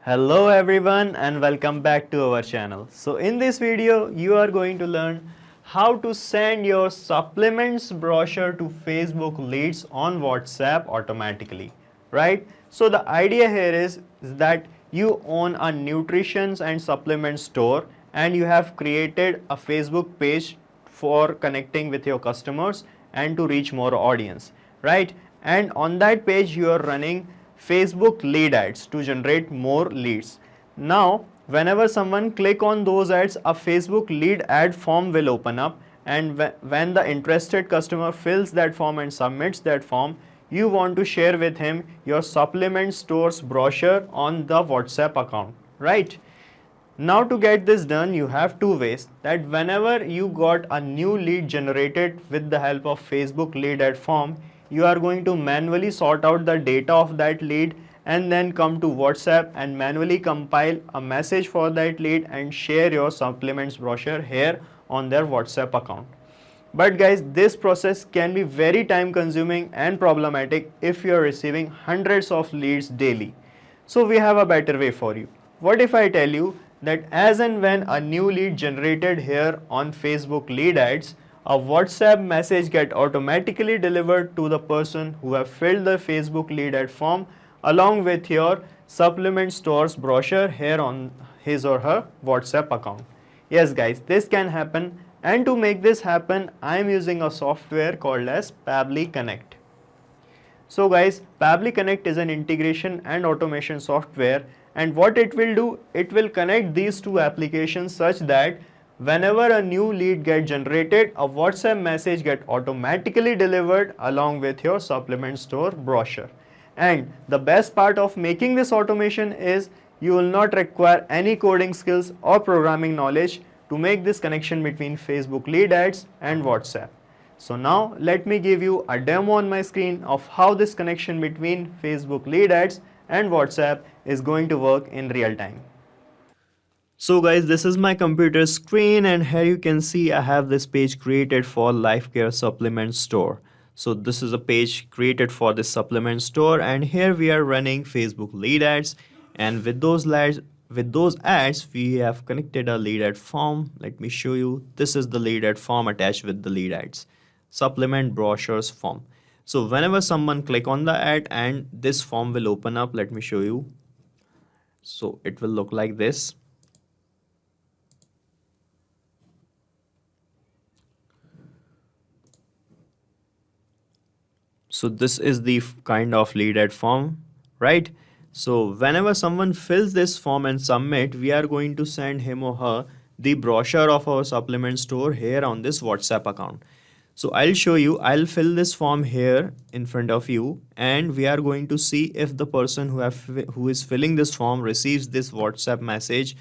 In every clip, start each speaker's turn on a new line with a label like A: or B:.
A: Hello everyone and welcome back to our channel. So in this video you are going to learn how to send your supplements brochure to Facebook leads on WhatsApp automatically, right? So the idea here is that you own a nutrition and supplement store and you have created a Facebook page for connecting with your customers and to reach more audience, right? And on that page you are running Facebook lead ads to generate more leads. Now whenever someone click on those ads, a Facebook lead ad form will open up, and when the interested customer fills that form and submits that form, you want to share with him your supplement stores brochure on the WhatsApp account, right? Now to get this done, you have two ways. That whenever you got a new lead generated with the help of Facebook lead ad form, you are going to manually sort out the data of that lead and then come to WhatsApp and manually compile a message for that lead and share your supplements brochure here on their WhatsApp account. But guys, this process can be very time consuming and problematic if you are receiving hundreds of leads daily. So we have a better way for you. What if I tell you that as and when a new lead generated here on Facebook lead ads, a WhatsApp message get automatically delivered to the person who have filled the Facebook lead ad form along with your supplement stores brochure here on his or her WhatsApp account. Yes guys, this can happen, and to make this happen I am using a software called as Pabbly Connect. So guys, Pabbly Connect is an integration and automation software, and what it will do, it will connect these two applications such that whenever a new lead get generated, a WhatsApp message get automatically delivered along with your supplement store brochure. And the best part of making this automation is you will not require any coding skills or programming knowledge to make this connection between Facebook lead ads and WhatsApp. So now let me give you a demo on my screen of how this connection between Facebook lead ads and WhatsApp is going to work in real time. So guys, this is my computer screen, and here you can see I have this page created for Life Care Supplement Store. So this is a page created for this supplement store, and here we are running Facebook lead ads, and with those ads we have connected a lead ad form. Let me show you. This is the lead ad form attached with the lead ads, supplement brochures form. So whenever someone click on the ad and this form will open up, let me show you. So it will look like this. So this is the kind of lead ad form, right? So whenever someone fills this form and submit, we are going to send him or her the brochure of our supplement store here on this WhatsApp account. So I'll show you, I'll fill this form here in front of you, and we are going to see if the person who is filling this form receives this WhatsApp message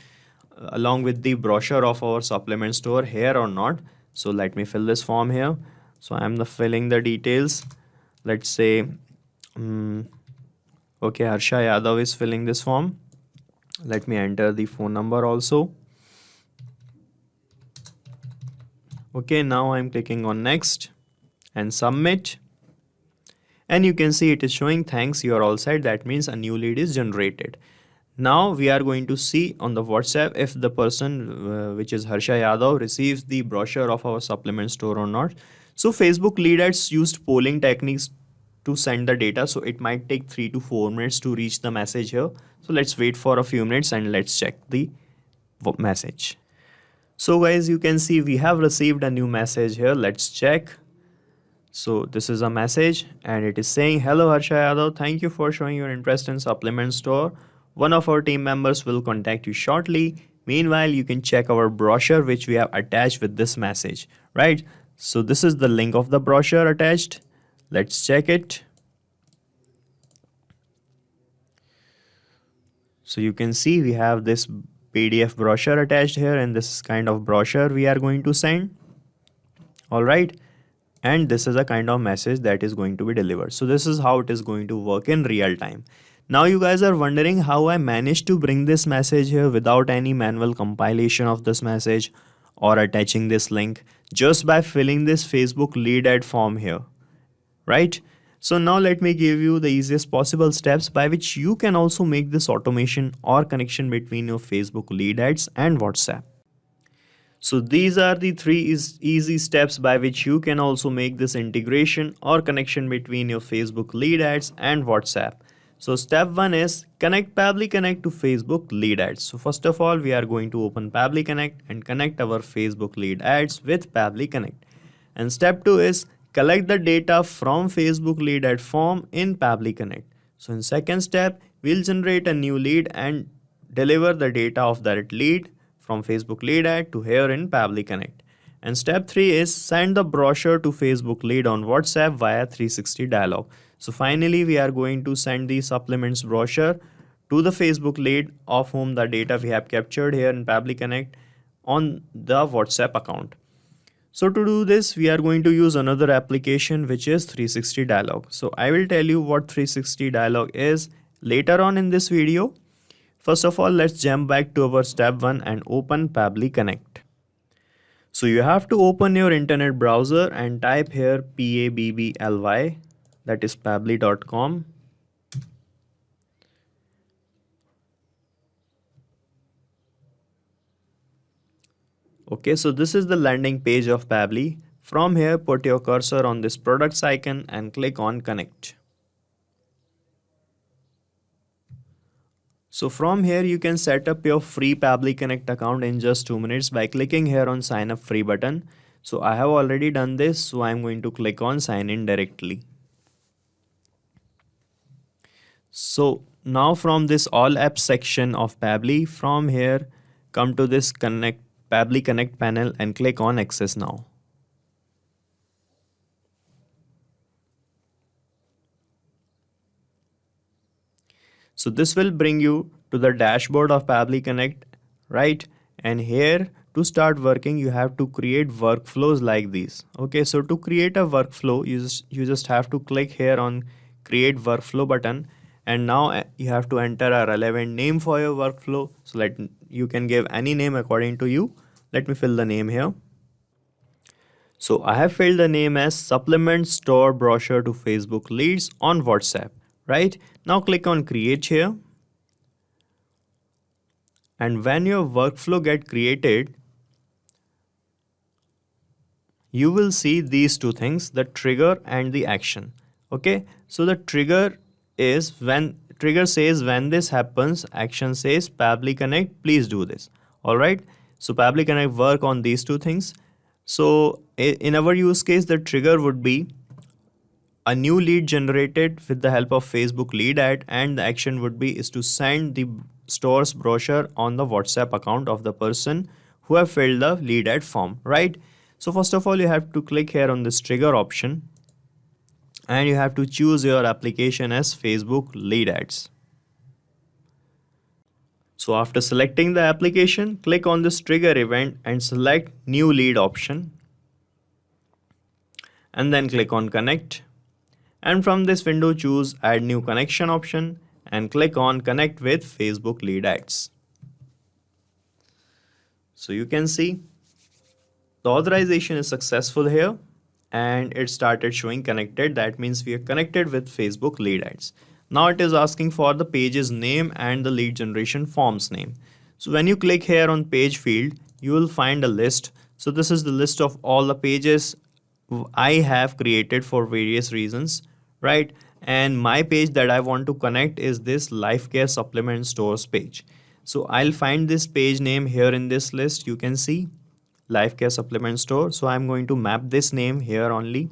A: along with the brochure of our supplement store here or not. So let me fill this form here. So I'm filling the details. Let's say, okay, Harsha Yadav is filling this form. Let me enter the phone number also. Okay, now I'm clicking on next and submit. And you can see it is showing thanks, you are all set. That means a new lead is generated. Now we are going to see on the WhatsApp if the person, which is Harsha Yadav, receives the brochure of our supplement store or not. So Facebook lead ads used polling techniques to send the data. So it might take 3 to 4 minutes to reach the message here. So let's wait for a few minutes and let's check the message. So guys, you can see we have received a new message here. Let's check. So this is a message and it is saying, hello Harsha Yadav, thank you for showing your interest in supplement store. One of our team members will contact you shortly. Meanwhile, you can check our brochure which we have attached with this message, right? So this is the link of the brochure attached. Let's check it. So you can see we have this PDF brochure attached here, and this kind of brochure we are going to send. All right. And this is a kind of message that is going to be delivered. So this is how it is going to work in real time. Now you guys are wondering how I managed to bring this message here without any manual compilation of this message or attaching this link, just by filling this Facebook lead ad form here, right? So now let me give you the easiest possible steps by which you can also make this automation or connection between your Facebook lead ads and WhatsApp. So these are the three easy steps by which you can also make this integration or connection between your Facebook lead ads and WhatsApp. So step 1 is connect Pabbly Connect to Facebook lead ads. So first of all, we are going to open Pabbly Connect and connect our Facebook lead ads with Pabbly Connect. And step 2 is collect the data from Facebook lead ad form in Pabbly Connect. So in second step, we'll generate a new lead and deliver the data of that lead from Facebook lead ad to here in Pabbly Connect. And step 3 is send the brochure to Facebook lead on WhatsApp via 360 dialog. So finally, we are going to send the supplements brochure to the Facebook lead of whom the data we have captured here in Pabbly Connect on the WhatsApp account. So to do this, we are going to use another application which is 360 dialog. So I will tell you what 360 dialog is later on in this video. First of all, let's jump back to our step 1 and open Pabbly Connect. So you have to open your internet browser and type here PABBLY, that is pabbly.com. Okay, so this is the landing page of Pabbly. From here, put your cursor on this products icon and click on connect. So from here, you can set up your free Pabbly Connect account in just 2 minutes by clicking here on sign up free button. So I have already done this, so I'm going to click on sign in directly. So now from this all apps section of Pabbly, from here, come to this Pabbly Connect panel and click on access now. So this will bring you to the dashboard of Pabbly Connect, right? And here to start working, you have to create workflows like these. Okay, so to create a workflow, you just have to click here on create workflow button. And now you have to enter a relevant name for your workflow. So you can give any name according to you. Let me fill the name here. So I have filled the name as supplement store brochure to Facebook leads on WhatsApp, right? Now click on create here. And when your workflow get created, you will see these two things, the trigger and the action. Okay, so the trigger is says when this happens, action says Pabbly Connect, please do this. All right, so Pabbly Connect work on these two things. So in our use case, the trigger would be a new lead generated with the help of Facebook lead ad, and the action would be is to send the store's brochure on the WhatsApp account of the person who have filled the lead ad form, right? So first of all, you have to click here on this trigger option and you have to choose your application as Facebook lead ads. So after selecting the application, click on this trigger event and select new lead option and then click on connect. And from this window, choose add new connection option and click on connect with Facebook lead ads. So you can see the authorization is successful here and it started showing connected. That means we are connected with Facebook lead ads. Now it is asking for the page's name and the lead generation form's name. So when you click here on page field, you will find a list. So this is the list of all the pages I have created for various reasons, right? And my page that I want to connect is this Life Care Supplement Stores page. So I'll find this page name here in this list. You can see Life Care Supplement Store. So I'm going to map this name here only.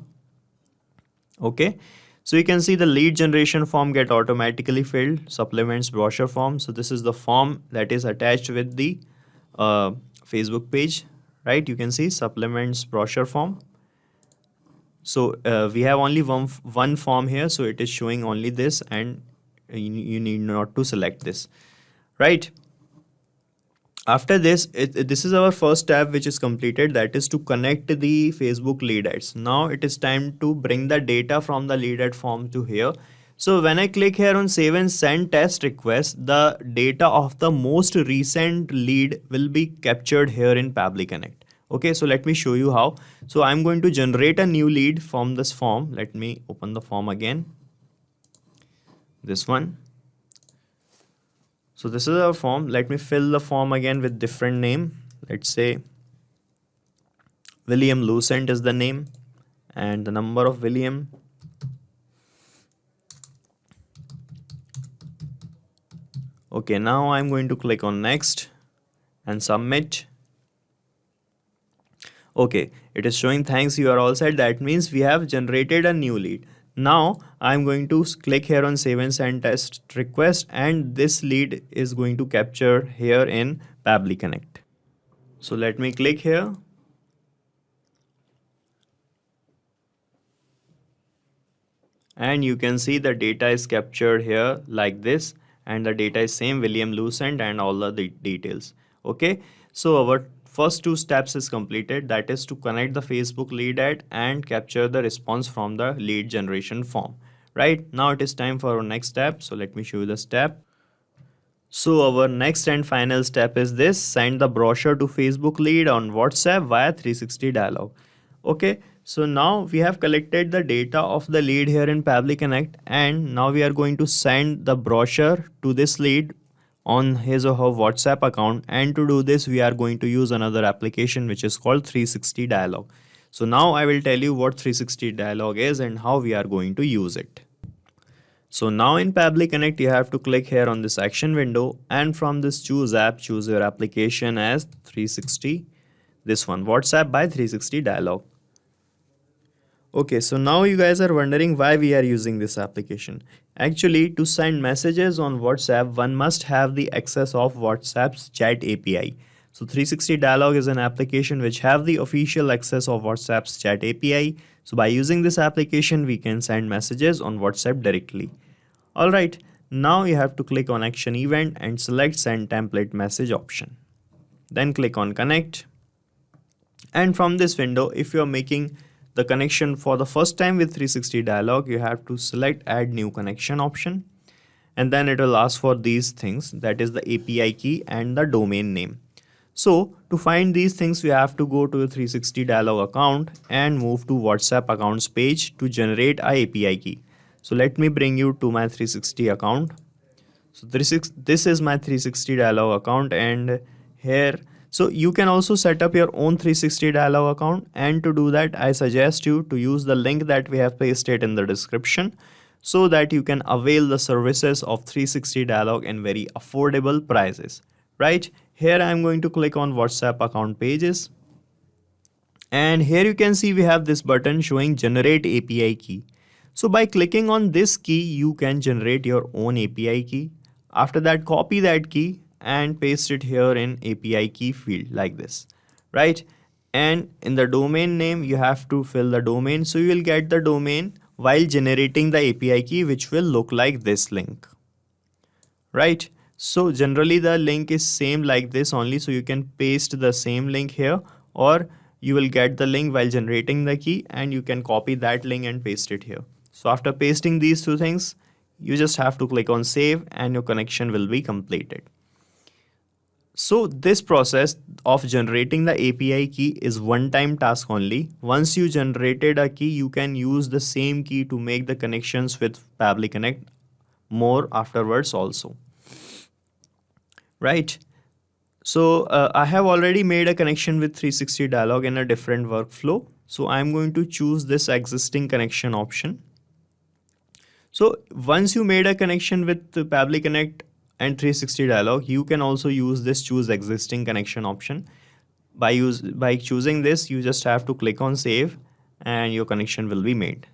A: Okay. So you can see the lead generation form get automatically filled, supplements brochure form. So this is the form that is attached with the Facebook page, right? You can see supplements brochure form. So we have only one form here, so it is showing only this, and you need not to select this, right? After this, this is our first step which is completed, that is to connect the Facebook lead ads. Now it is time to bring the data from the lead ad form to here. So when I click here on save and send test request, the data of the most recent lead will be captured here in Pabbly Connect. Okay, so let me show you how. So I'm going to generate a new lead from this form. Let me open the form again. This one. So this is our form. Let me fill the form again with different name. Let's say William Lucent is the name and the number of William. Okay, now I'm going to click on next and submit. Okay, it is showing thanks, you are all set. That means we have generated a new lead. Now I'm going to click here on save and send test request, and this lead is going to capture here in Pabbly Connect. So let me click here. And you can see the data is captured here like this, and the data is same William Lucent and all the details. Okay, so our first two steps is completed, that is to connect the Facebook lead ad and capture the response from the lead generation form. Right now it is time for our next step, so let me show you the step. So our next and final step is this: send the brochure to Facebook lead on WhatsApp via 360 dialog. Okay, so now we have collected the data of the lead here in Pabbly Connect, and now we are going to send the brochure to this lead on his or her WhatsApp account. And to do this, we are going to use another application which is called 360 dialog. So now I will tell you what 360 dialog is and how we are going to use it. So now in Pabbly Connect, you have to click here on this action window, and from this choose app, choose your application as 360, this one, WhatsApp by 360 dialog. Okay, so now you guys are wondering why we are using this application. Actually, to send messages on WhatsApp, one must have the access of WhatsApp's chat API. So 360 dialog is an application which have the official access of WhatsApp's chat API. So by using this application, we can send messages on WhatsApp directly. Alright, now you have to click on action event and select send template message option. Then click on connect. And from this window, if you are making the connection for the first time with 360 dialog, you have to select add new connection option. And then it will ask for these things, that is the API key and the domain name. So to find these things, we have to go to the 360 dialog account and move to WhatsApp accounts page to generate a API key. So let me bring you to my 360 account. So this is my 360 dialog account, and here, so you can also set up your own 360 dialog account, and to do that I suggest you to use the link that we have pasted in the description so that you can avail the services of 360 dialog in very affordable prices. Right, here I am going to click on WhatsApp account pages, and here you can see we have this button showing generate API key. So by clicking on this key, you can generate your own API key. After that, copy that key and paste it here in API key field like this, right? And in the domain name, you have to fill the domain. So you will get the domain while generating the API key, which will look like this link, right? So generally the link is same like this only. So you can paste the same link here, or you will get the link while generating the key and you can copy that link and paste it here. So after pasting these two things, you just have to click on save and your connection will be completed. So this process of generating the API key is one-time task only. Once you generated a key, you can use the same key to make the connections with Pabbly Connect more afterwards also. Right. So I have already made a connection with 360 dialog in a different workflow. So I'm going to choose this existing connection option. So once you made a connection with Pabbly Connect and 360 dialog, you can also use this choose existing connection option. By choosing this, you just have to click on save and your connection will be made.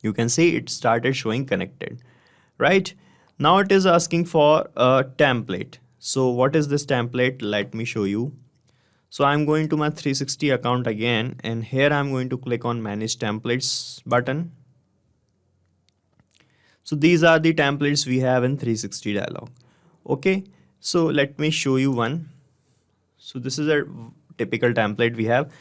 A: You can see it started showing connected, right? Now it is asking for a template. So what is this template? Let me show you. So I'm going to my 360 account again, and here I'm going to click on manage templates button. So these are the templates we have in 360 dialog. Okay, so let me show you one. So this is a typical template we have.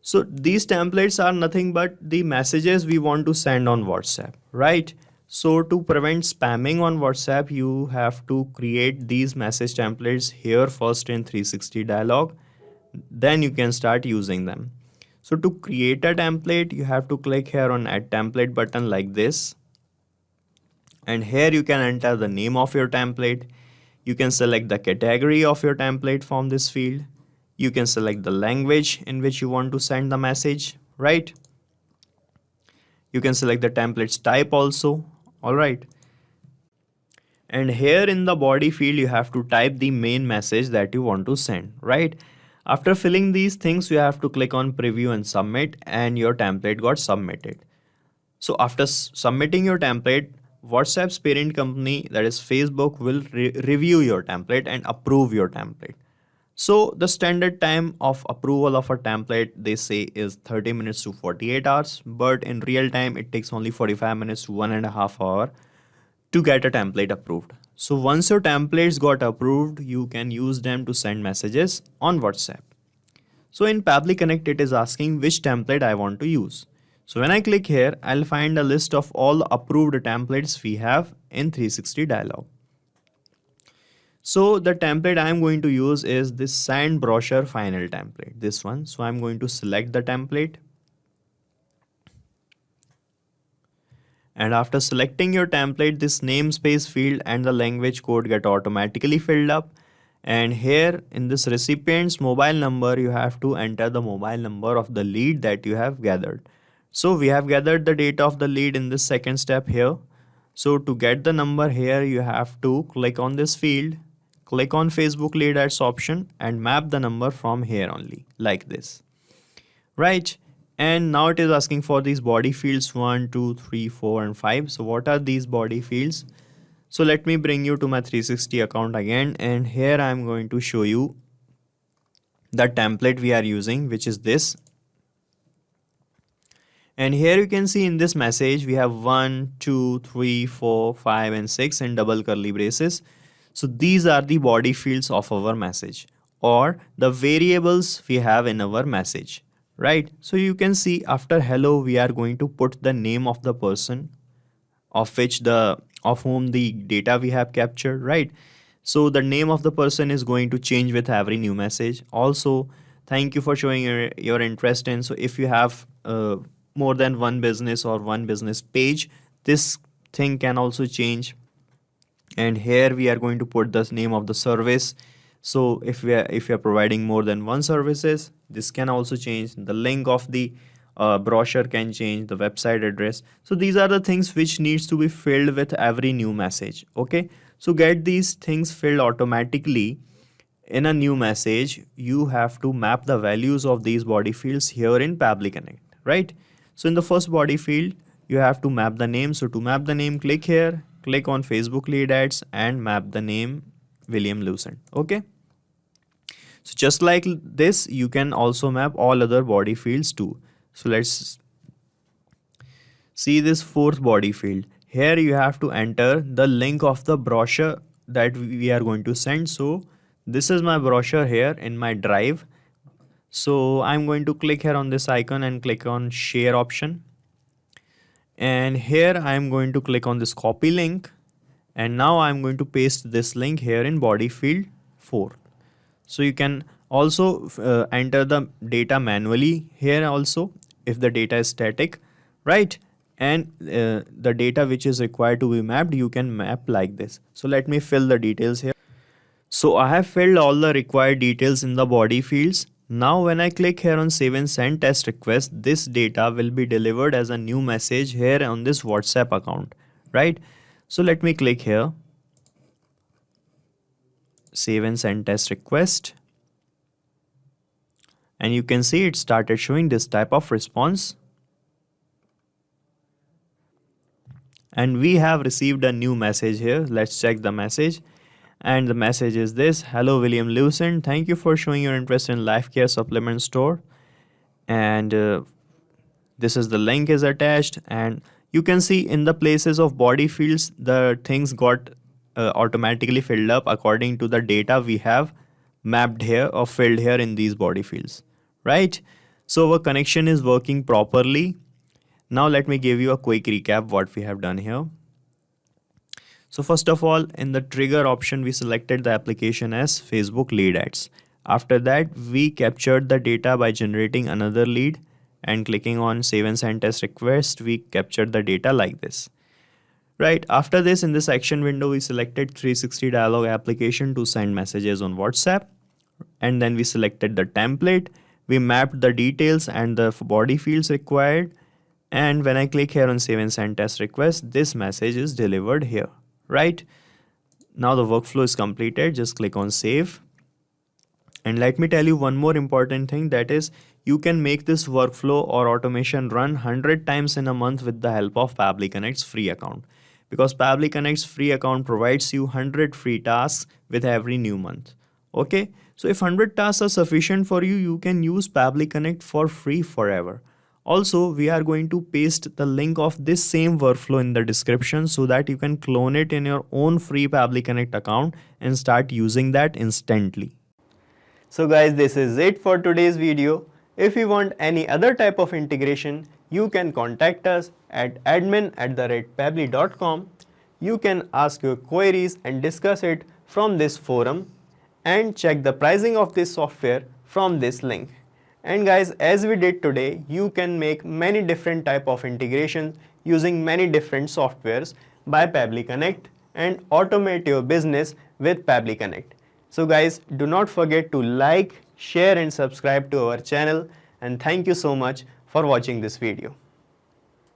A: So these templates are nothing but the messages we want to send on WhatsApp, right? So to prevent spamming on WhatsApp, you have to create these message templates here first in 360 dialog. then you can start using them. So to create a template, you have to click here on add template button like this. And here you can enter the name of your template. You can select the category of your template from this field. You can select the language in which you want to send the message, right? You can select the template's type also, all right? And here in the body field, you have to type the main message that you want to send, right? After filling these things, you have to click on preview and submit, and your template got submitted. So after submitting your template, WhatsApp's parent company, that is Facebook, will review your template and approve your template. So the standard time of approval of a template, they say, is 30 minutes to 48 hours, but in real time it takes only 45 minutes to 1.5 hours to get a template approved. So once your templates got approved, you can use them to send messages on WhatsApp. So in Pabbly Connect, it is asking which template I want to use. So when I click here, I'll find a list of all the approved templates we have in 360 dialog. So the template I'm going to use is this Send Brochure Final template, this one. So I'm going to select the template. And after selecting your template, this namespace field and the language code get automatically filled up. And here in this recipient's mobile number, you have to enter the mobile number of the lead that you have gathered. So we have gathered the data of the lead in this second step here. So to get the number here, you have to click on this field, click on Facebook lead ads option and map the number from here only, like this, right? And now it is asking for these body fields 1, 2, 3, 4 and 5. So what are these body fields? So let me bring you to my 360 account again, and here I am going to show you the template we are using, which is this. And here you can see in this message we have 1, 2, 3, 4, 5 and 6 in double curly braces. So these are the body fields of our message, or the variables we have in our message, right? So you can see after hello, we are going to put the name of the person of whom the data we have captured, right? So the name of the person is going to change with every new message. Also, thank you for showing your interest in. So if you have more than one business or one business page, this thing can also change. And here we are going to put the name of the service. So if we are providing more than one services, this can also change. The link of the brochure can change, the website address. So these are the things which needs to be filled with every new message. Okay, so get these things filled automatically in a new message. You have to map the values of these body fields here in Pabbly Connect, right? So in the first body field, you have to map the name. So to map the name, click here, click on Facebook lead ads and map the name William Lucent. Okay, so just like this, you can also map all other body fields too. So let's see this fourth body field. Here you have to enter the link of the brochure that we are going to send. So this is my brochure here in my drive. So I'm going to click here on this icon and click on share option. And here I'm going to click on this copy link. And now I'm going to paste this link here in body field 4. So you can also enter the data manually here also if the data is static, right? And the data which is required to be mapped, you can map like this. So let me fill the details here. So I have filled all the required details in the body fields. Now when I click here on save and send test request, this data will be delivered as a new message here on this WhatsApp account, right? So let me click here, save and send test request. And you can see it started showing this type of response. And we have received a new message here. Let's check the message. And the message is this: hello William Lucent, thank you for showing your interest in Life Care Supplement Store. And this is the link is attached. And you can see in the places of body fields, the things got automatically filled up according to the data we have mapped here or filled here in these body fields, right? So our connection is working properly. Now let me give you a quick recap what we have done here. So first of all, in the trigger option, we selected the application as Facebook lead ads. After that, we captured the data by generating another lead and clicking on save and send test request. We captured the data like this. Right, after this, in this action window, we selected 360 dialog application to send messages on WhatsApp. And then we selected the template. We mapped the details and the body fields required. And when I click here on save and send test request, this message is delivered here, right? Now the workflow is completed. Just click on save. And let me tell you one more important thing, that is you can make this workflow or automation run 100 times in a month with the help of Pabbly Connect's free account. Because Pabbly Connect's free account provides you 100 free tasks with every new month. Okay, so if 100 tasks are sufficient for you, you can use Pabbly Connect for free forever. Also, we are going to paste the link of this same workflow in the description so that you can clone it in your own free Pabbly Connect account and start using that instantly. So guys, this is it for today's video. If you want any other type of integration, you can contact us at admin@pabbly.com. You can ask your queries and discuss it from this forum and check the pricing of this software from this link. And guys, as we did today, you can make many different type of integrations using many different softwares by Pabbly Connect and automate your business with Pabbly Connect. So guys, do not forget to like, share and subscribe to our channel, and thank you so much for watching this video.